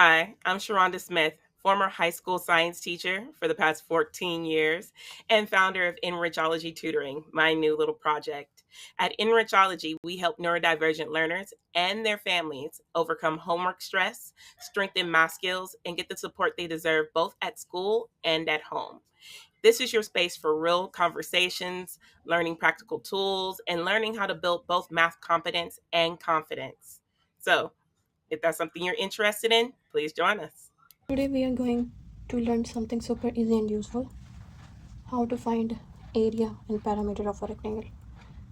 Hi, I'm Sharonda Smith, former high school science teacher for the past 14 years and founder of Enrichology Tutoring, my new little project. At Enrichology, we help neurodivergent learners and their families overcome homework stress, strengthen math skills, and get the support they deserve both at school and at home. This is your space for real conversations, learning practical tools, and learning how to build both math competence and confidence. So, if that's something you're interested in, please join us. Today we are going to learn something super easy and useful. How to find area and parameter of a rectangle.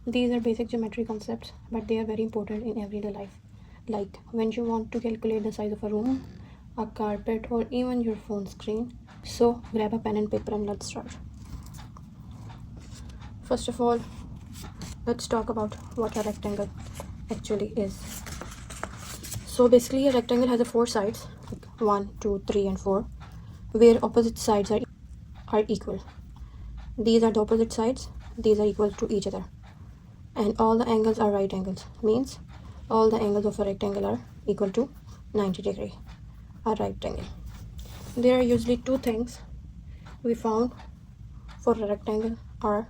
These are basic geometry concepts, but they are very important in everyday life. Like when you want to calculate the size of a room, a carpet, or even your phone screen. So grab a pen and paper and let's start. First of all, let's talk about what a rectangle actually is. So basically a rectangle has a four sides, like 1, 2, 3 and 4, where opposite sides are equal. These are the opposite sides, these are equal to each other. And all the angles are right angles, means all the angles of a rectangle are equal to 90 degree, a right angle. There are usually two things we found for a rectangle are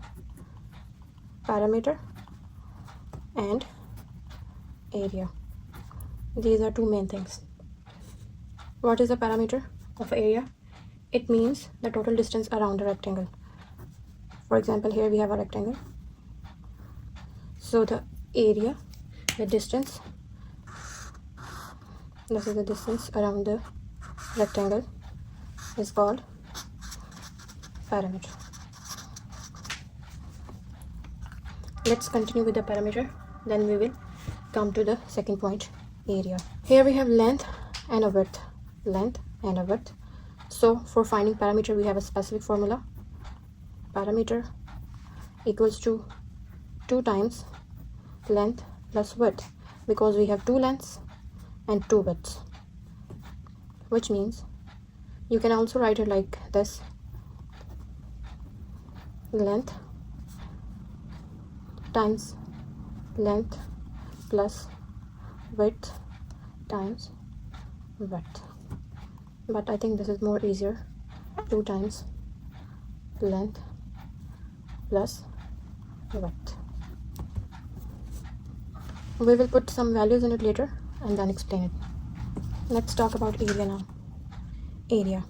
parameter and area. These are two main things. What is the parameter of area? It means the total distance around a rectangle. For example, here we have a rectangle. So the area, the distance, this is the distance around the rectangle, is called parameter. Let's continue with the parameter, then we will come to the second point, area. Here we have length and a width. Length and a width. So for finding parameter, we have a specific formula. Parameter equals to 2 times length plus width, because we have two lengths and two widths, which means you can also write it like this: length times length plus width times width. But I think this is more easier: 2 times length plus width. We will put some values in it later and then explain it. Let's talk about area now. Area,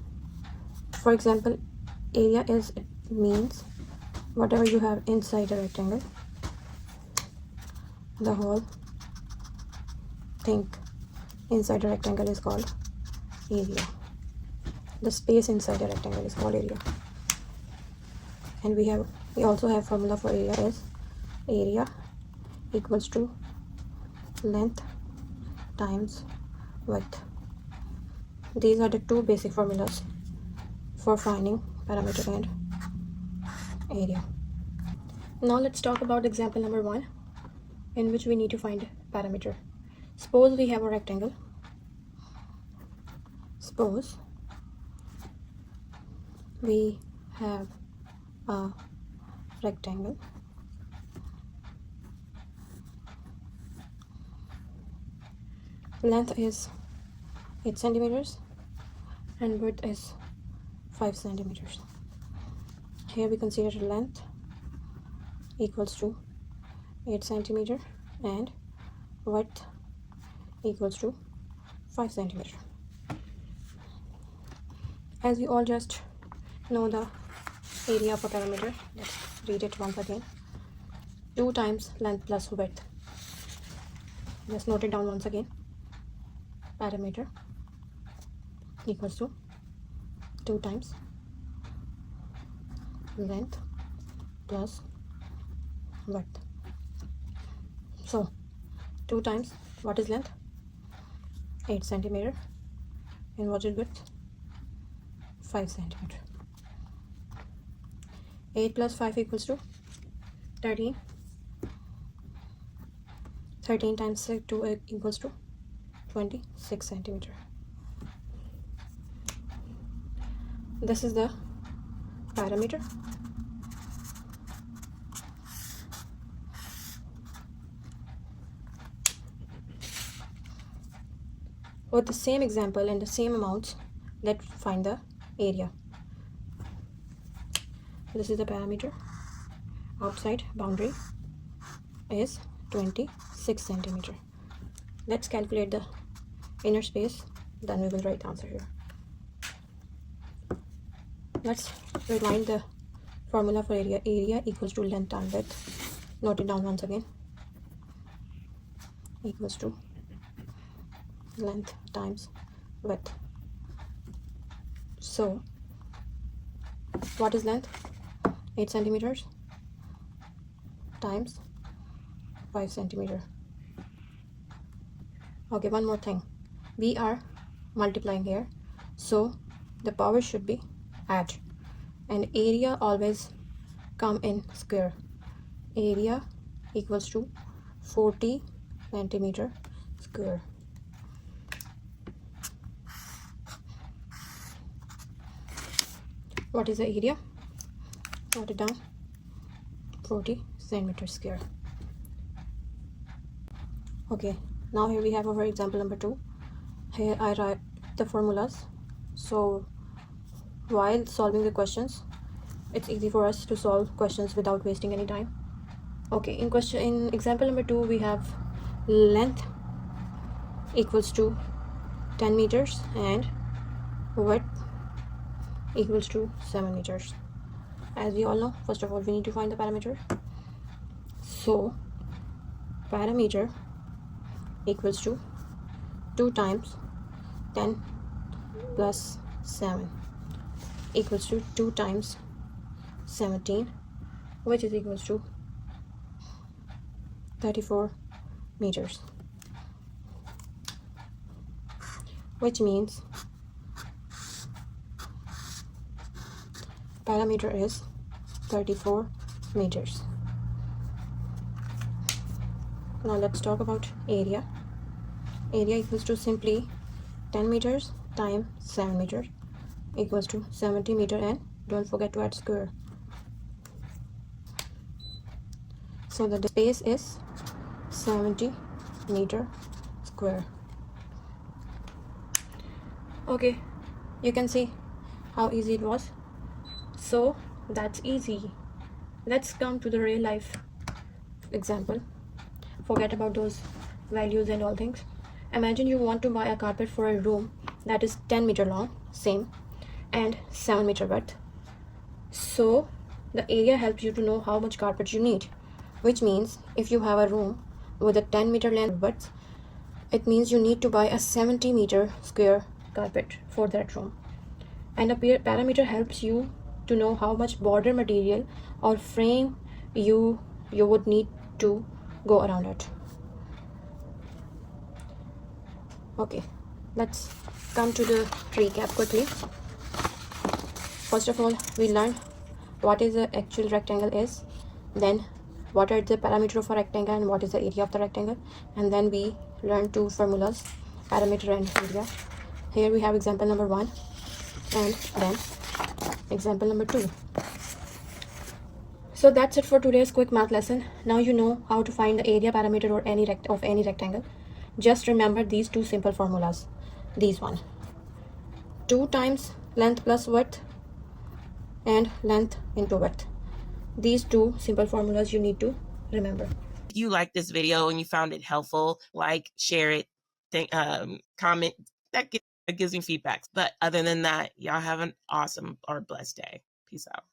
for example, area means whatever you have inside a rectangle, the whole thing inside a rectangle is called area. The space inside a rectangle is called area. And we also have formula for area is area equals to length times width. These are the two basic formulas for finding parameter and area. Now let's talk about example number 1, in which we need to find parameter. Suppose we have a rectangle. Suppose we have a rectangle. Length is 8 centimeters and width is 5 centimeters. Here we consider length equals to 8 centimeter and width equals to 5 centimeter. As we all just know the area of a parameter, let's read it once again: 2 times length plus width. Let's note it down once again. Parameter equals to 2 times length plus width. So 2 times, what is length? 8 centimeter. And what is width? 5 centimeter. 8 plus 5 equals to 13. 13 times 2 equals to 26 centimeter. This is the parameter. with the same example and the same amounts, let's find the area. This is the parameter. Outside boundary is 26 centimeter. Let's calculate the inner space, then we will write the answer here. Let's rewind the formula for area. Area equals to length times width. Note it down once again. Equals to length times width. So what is length? 8 centimeters times 5 centimeter. Okay, one more thing. We are multiplying here, so the power should be add, and area always come in square. Area equals to 40 centimeter square. What is the area? Write it down. 40 centimeter square. Okay, now here we have our example number 2. Here I write the formulas, so while solving the questions it's easy for us to solve questions without wasting any time. Okay, in example number 2 we have length equals to 10 meters and width equals to 7 meters. As we all know, first of all we need to find the parameter. So parameter equals to 2 times 10 plus 7 equals to 2 times 17, which is equals to 34 meters, which means parameter is 34 meters. Now let's talk about area. Area equals to simply 10 meters times 7 meters equals to 70 meter, and don't forget to add square. So the space is 70 meter square. Okay, you can see how easy it was. So that's easy. Let's come to the real life example. Forget about those values and all things. Imagine you want to buy a carpet for a room that is 10 meter long, same, and 7 meter width. So the area helps you to know how much carpet you need, which means if you have a room with a 10 meter length width, it means you need to buy a 70 meter square carpet for that room. And a parameter helps you to know how much border material or frame you would need to go around it. Okay, let's come to the recap quickly. First of all, we learned what is the actual rectangle is, then what are the parameter of a rectangle and what is the area of the rectangle, and then we learned two formulas, parameter and area. Here we have example number 1 and then example number 2. So that's it for today's quick math lesson. Now you know how to find the area parameter or any rectangle. Just remember these two simple formulas. These one, 2 times length plus width and length into width. These two simple formulas you need to remember. If you like this video and you found it helpful, like, share it, comment. That gives me feedback. But other than that, y'all have an awesome or blessed day. Peace out.